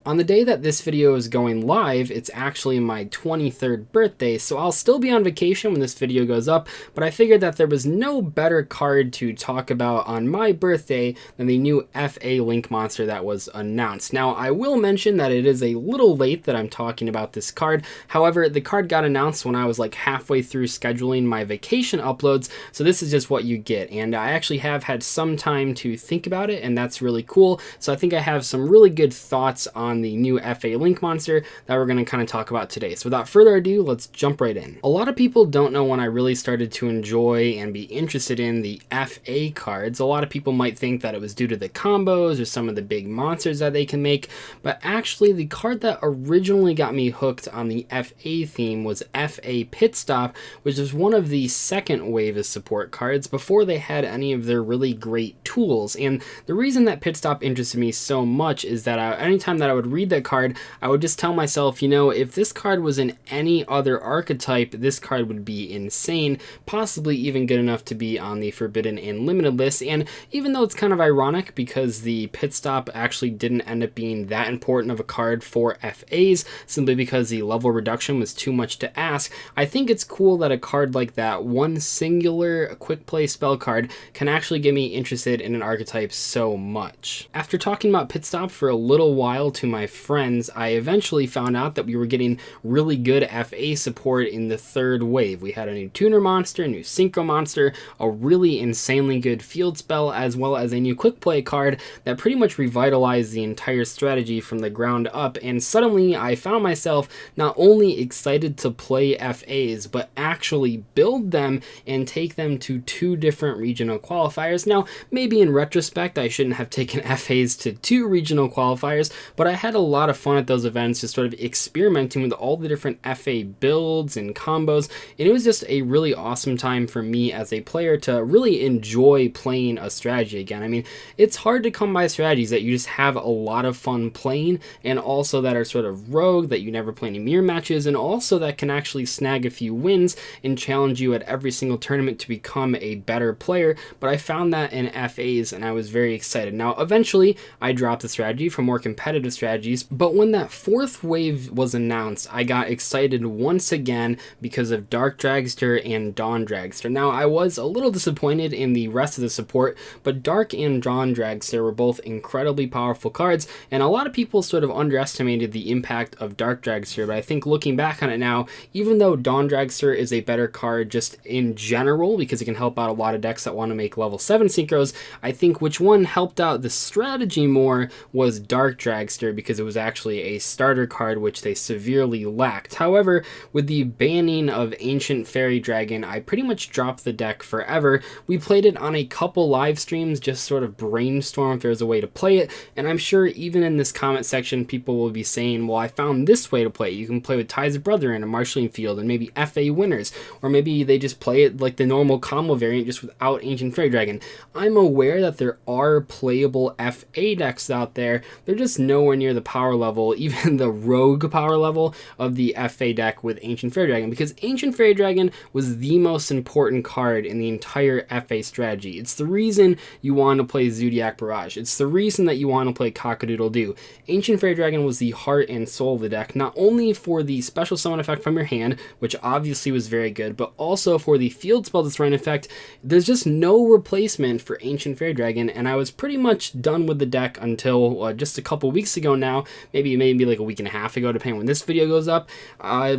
On the day that this video is going live, it's actually my 23rd birthday, so I'll still be on vacation when this video goes up, but I figured that there was no better card to talk about on my birthday than the new FA Link Monster that was announced. Now, I will mention that it is a little late that I'm talking about this card. However, the card got announced when I was like halfway through scheduling my vacation uploads, so this is just what you get. And I actually have had some time to think about it, and that's really cool. So I think I have some really good thoughts on the new FA Link Monster that we're going to kind of talk about today. So without further ado, let's jump right in. A lot of people don't know when I really started to enjoy and be interested in the FA cards. A lot of people might think that it was due to the combos or some of the big monsters that they can make, but actually the card that originally got me hooked on the FA theme was FA Pit Stop, which is one of the second wave of support cards before they had any of their really great tools. And the reason that Pit Stop interested me so much is that anytime that I would read that card, I would just tell myself, you know, if this card was in any other archetype, this card would be insane, possibly even good enough to be on the Forbidden and Limited list. And even though it's kind of ironic because the Pit Stop actually didn't end up being that important of a card for FAs, simply because the level reduction was too much to ask, I think it's cool that a card like that, one singular quick play spell card, can actually get me interested in an archetype so much. After talking about Pit Stop for a little while to my friends, I eventually found out that we were getting really good FA support in the third wave. We had a new tuner monster, a new synchro monster, a really insanely good field spell, as well as a new quick play card that pretty much revitalized the entire strategy from the ground up. And suddenly I found myself not only excited to play FAs, but actually build them and take them to 2 different regional qualifiers. Now, maybe in retrospect, I shouldn't have taken FAs to 2 regional qualifiers, but I had a lot of fun at those events, just sort of experimenting with all the different FA builds and combos, and it was just a really awesome time for me as a player to really enjoy playing a strategy again. I mean, it's hard to come by strategies that you just have a lot of fun playing, and also that are sort of rogue, that you never play any mirror matches, and also that can actually snag a few wins and challenge you at every single tournament to become a better player. But I found that in FAs, and I was very excited. Now, eventually, I dropped the strategy for more competitive strategies, but when that 4th wave was announced, I got excited once again because of Dark Dragster and Dawn Dragster. Now, I was a little disappointed in the rest of the support, but Dark and Dawn Dragster were both incredibly powerful cards, and a lot of people sort of underestimated the impact of Dark Dragster, but I think looking back on it now, even though Dawn Dragster is a better card just in general, because it can help out a lot of decks that want to make level 7 synchros, I think which one helped out the strategy more was Dark Dragster, because it was actually a starter card which they severely lacked. However, with the banning of Ancient Fairy Dragon, I pretty much dropped the deck forever. We played it on a couple live streams, just sort of brainstorm if there's a way to play it, and I'm sure even in this comment section people will be saying, well, I found this way to play it. You can play with Ties of Brother in a marshalling field and maybe FA winners, or maybe they just play it like the normal combo variant just without Ancient Fairy Dragon. I'm aware that there are playable FA decks out there. They're just nowhere near the power level, even the rogue power level of the FA deck with Ancient Fairy Dragon, because Ancient Fairy Dragon was the most important card in the entire FA strategy. It's the reason you want to play Zodiac Barrage. It's the reason that you want to play Cock-a-Doodle-Doo. Ancient Fairy Dragon was the heart and soul of the deck, not only for the special summon effect from your hand, which obviously was very good, but also for the field spell destroying effect. There's just no replacement for Ancient Fairy Dragon, and I was pretty much done with the deck until just a couple weeks ago now, maybe like a week and a half ago, depending when this video goes up.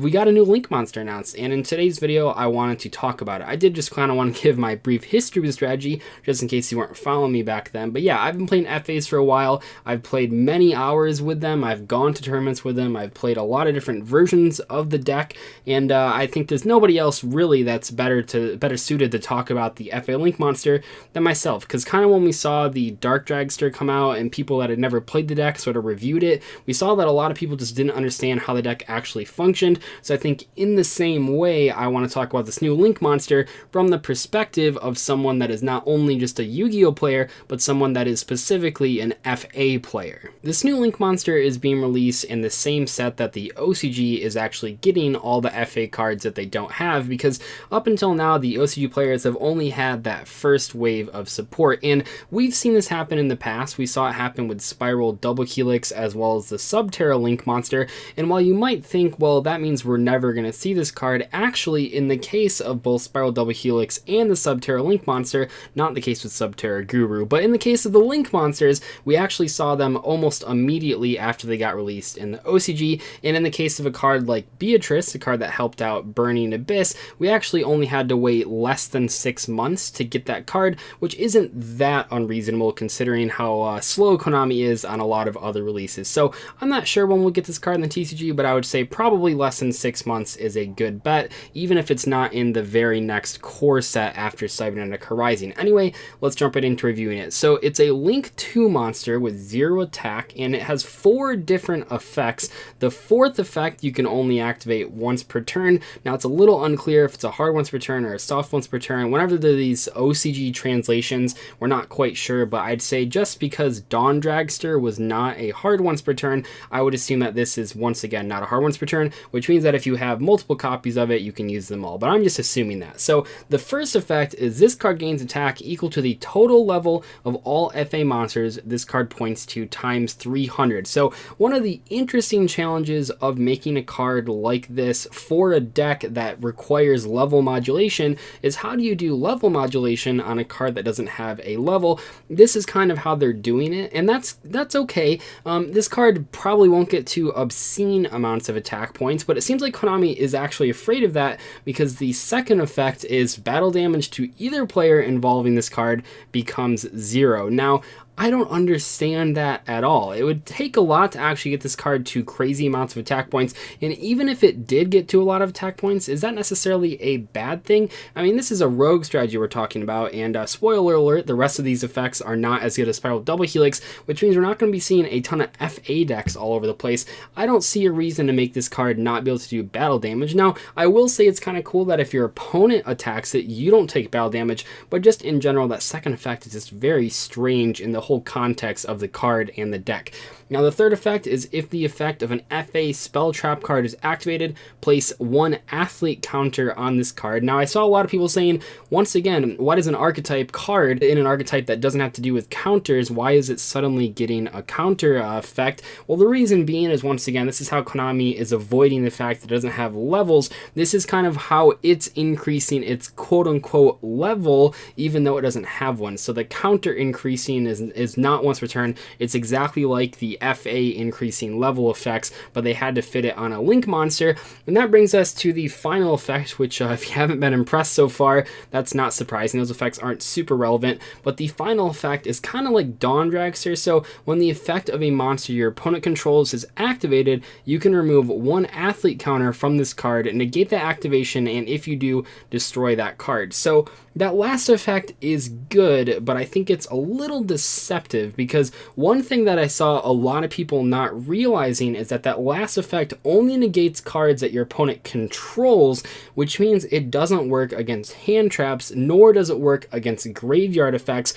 We got a new Link Monster announced, and in today's video, I wanted to talk about it. I did just kind of want to give my brief history of the strategy, just in case you weren't following me back then. But yeah, I've been playing FAs for a while. I've played many hours with them. I've gone to tournaments with them. I've played a lot of different versions of the deck, and I think there's nobody else really that's better suited to talk about the FA Link Monster than myself, because kind of when we saw the Dark Dragster come out and people that had never played the deck sort of reviewed it, we saw that a lot of people just didn't understand how the deck actually functioned. So I think in the same way, I want to talk about this new Link Monster from the perspective of someone that is not only just a Yu-Gi-Oh player, but someone that is specifically an FA player. This new Link Monster is being released in the same set that the OCG is actually getting all the FA cards that they don't have, because up until now, the OCG players have only had that first wave of support, and we've seen this happen in the past. We saw it happen with Spiral Double Helix as well as the Subterra Link Monster. And while you might think, well, that means we're never going to see this card, actually, in the case of both Spiral Double Helix and the Subterra Link Monster, not the case with Subterra Guru, but in the case of the Link Monsters, we actually saw them almost immediately after they got released in the OCG. And in the case of a card like Beatrice, a card that helped out Burning Abyss, we actually only had to wait less than 6 months to get that card, which isn't that unreasonable considering how slow Konami is on a lot of other releases. So I'm not sure when we'll get this card in the TCG, but I would say probably less than 6 months is a good bet, even if it's not in the very next core set after Cybernetic Horizon. Anyway, let's jump right into reviewing it. So it's a Link 2 monster with 0 attack, and it has 4 different effects. The 4th effect you can only activate once per turn. Now it's a little unclear if it's a hard once per turn or a soft once per turn. Whenever there are these OCG translations, we're not quite sure, but I'd say just because Dawn Dragster was not a hard once per turn, I would assume that this is once again not a hard once per turn, which means that if you have multiple copies of it, you can use them all, but I'm just assuming that. So the first effect is this card gains attack equal to the total level of all FA monsters this card points to times 300. So one of the interesting challenges of making a card like this for a deck that requires level modulation is how do you do level modulation on a card that doesn't have a level? This is kind of how they're doing it, and that's okay. This card probably won't get to obscene amounts of attack points, but it seems like Konami is actually afraid of that because the second effect is battle damage to either player involving this card becomes 0. Now, I don't understand that at all. It would take a lot to actually get this card to crazy amounts of attack points, and even if it did get to a lot of attack points, is that necessarily a bad thing? I mean, this is a rogue strategy we're talking about, and spoiler alert, the rest of these effects are not as good as Spiral Double Helix, which means we're not going to be seeing a ton of FA decks all over the place. I don't see a reason to make this card not be able to do battle damage. Now, I will say it's kind of cool that if your opponent attacks it, you don't take battle damage, but just in general, that second effect is just very strange in the whole context of the card and the deck. Now the third effect is if the effect of an FA spell trap card is activated, place 1 athlete counter on this card. Now I saw a lot of people saying, once again, why does an archetype card in an archetype that doesn't have to do with counters, why is it suddenly getting a counter effect? Well, the reason being is, once again, this is how Konami is avoiding the fact that it doesn't have levels. This is kind of how it's increasing its quote-unquote level, even though it doesn't have one. So the counter increasing is not once per turn. It's exactly like the FA increasing level effects, but they had to fit it on a Link monster. And that brings us to the final effect, which if you haven't been impressed so far, that's not surprising. Those effects aren't super relevant, but the final effect is kind of like Dawn Dragster. So when the effect of a monster your opponent controls is activated, you can remove 1 athlete counter from this card and negate that activation, and if you do, destroy that card. So that last effect is good, but I think it's a little deceptive because one thing that I saw a lot of people not realizing is that that last effect only negates cards that your opponent controls, which means it doesn't work against hand traps, nor does it work against graveyard effects.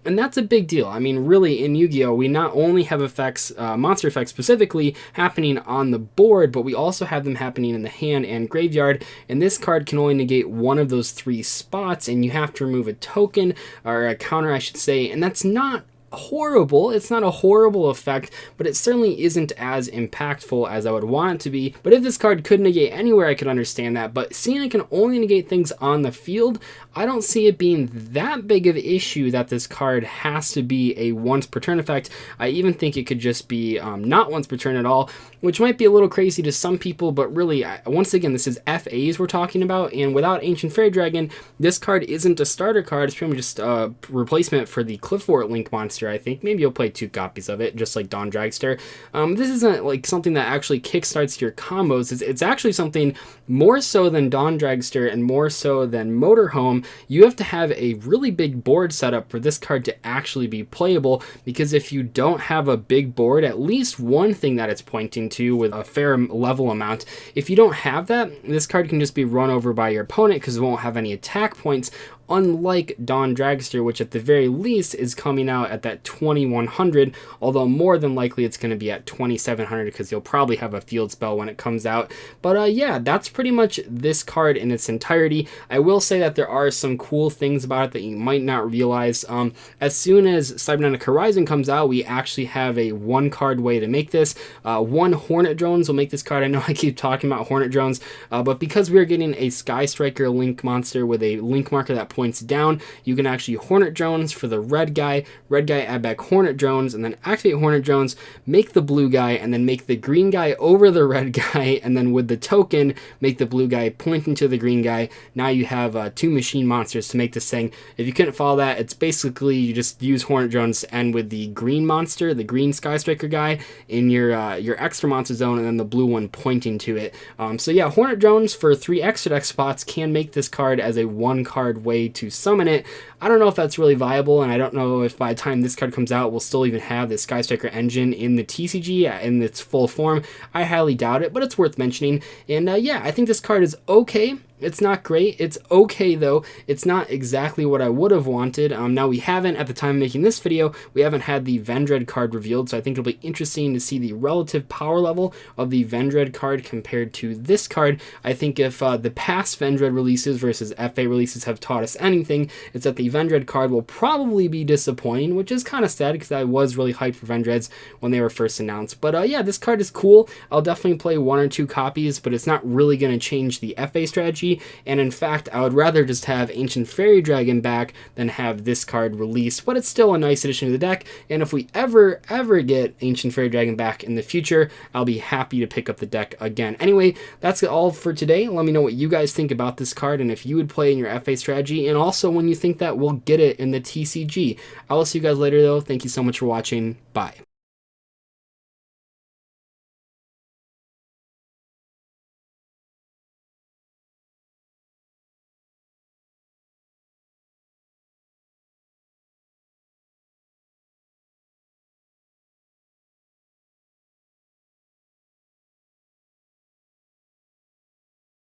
And that's a big deal. I mean, really, in Yu-Gi-Oh, we not only have effects, monster effects specifically, happening on the board, but we also have them happening in the hand and graveyard, and this card can only negate one of those 3 spots, and you have to remove a token, or a counter, I should say, and that's not horrible. It's not a horrible effect, but it certainly isn't as impactful as I would want it to be. But if this card could negate anywhere, I could understand that, but seeing it can only negate things on the field, I don't see it being that big of an issue that this card has to be a once per turn effect. I even think it could just be not once per turn at all, which might be a little crazy to some people, but really, once again, this is FAs we're talking about, and without Ancient Fairy Dragon, this card isn't a starter card. It's pretty much just a replacement for the Cliffort Link monster, I think. Maybe you'll play 2 copies of it, just like Dawn Dragster. This isn't like something that actually kickstarts your combos. It's actually something more so than Dawn Dragster and more so than Motorhome. You have to have a really big board setup for this card to actually be playable, because if you don't have a big board, at least one thing that it's pointing to with a fair level amount, if you don't have that, this card can just be run over by your opponent because it won't have any attack points. unlike Dawn Dragster, which at the very least is coming out at that 2100, although more than likely it's going to be at 2700 because you'll probably have a field spell when it comes out. But yeah, that's pretty much this card in its entirety. I will say that there are some cool things about it that you might not realize. As soon as Cybernetic Horizon comes out, we actually have a one card way to make this. One Hornet Drones will make this card. I know I keep talking about Hornet Drones, but because we're getting a Sky Striker link monster with a link marker that points down, you can actually Hornet Drones for the red guy, add back Hornet Drones, and then activate Hornet Drones, make the blue guy, and then make the green guy over the red guy, and then with the token, make the blue guy pointing to the green guy. Now you have two machine monsters to make this thing. If you couldn't follow that, it's basically you just use Hornet Drones and with the green monster, the green Sky Striker guy, in your extra monster zone, and then the blue one pointing to it. So yeah, Hornet Drones for 3 extra deck spots can make this card as a one card way to summon it. I don't know if that's really viable, and I don't know if by the time this card comes out, we'll still even have the Sky Striker engine in the TCG in its full form. I highly doubt it, but it's worth mentioning. And yeah, I think this card is okay. It's not great. It's okay, though. It's not exactly what I would have wanted. Now, we haven't, at the time of making this video, we haven't had the Vendread card revealed, so I think it'll be interesting to see the relative power level of the Vendread card compared to this card. I think if the past Vendread releases versus FA releases have taught us anything, it's that the Vendread card will probably be disappointing, which is kind of sad because I was really hyped for Vendreads when they were first announced. But yeah, this card is cool. I'll definitely play 1 or 2 copies, but it's not really going to change the FA strategy. And in fact, I would rather just have Ancient Fairy Dragon back than have this card released, but it's still a nice addition to the deck, and if we ever get Ancient Fairy Dragon back in the future, I'll be happy to pick up the deck again. Anyway, that's all for today. Let me know what you guys think about this card, and if you would play in your FA strategy, and also when you think that we'll get it in the TCG. I will see you guys later, though. Thank you so much for watching. Bye.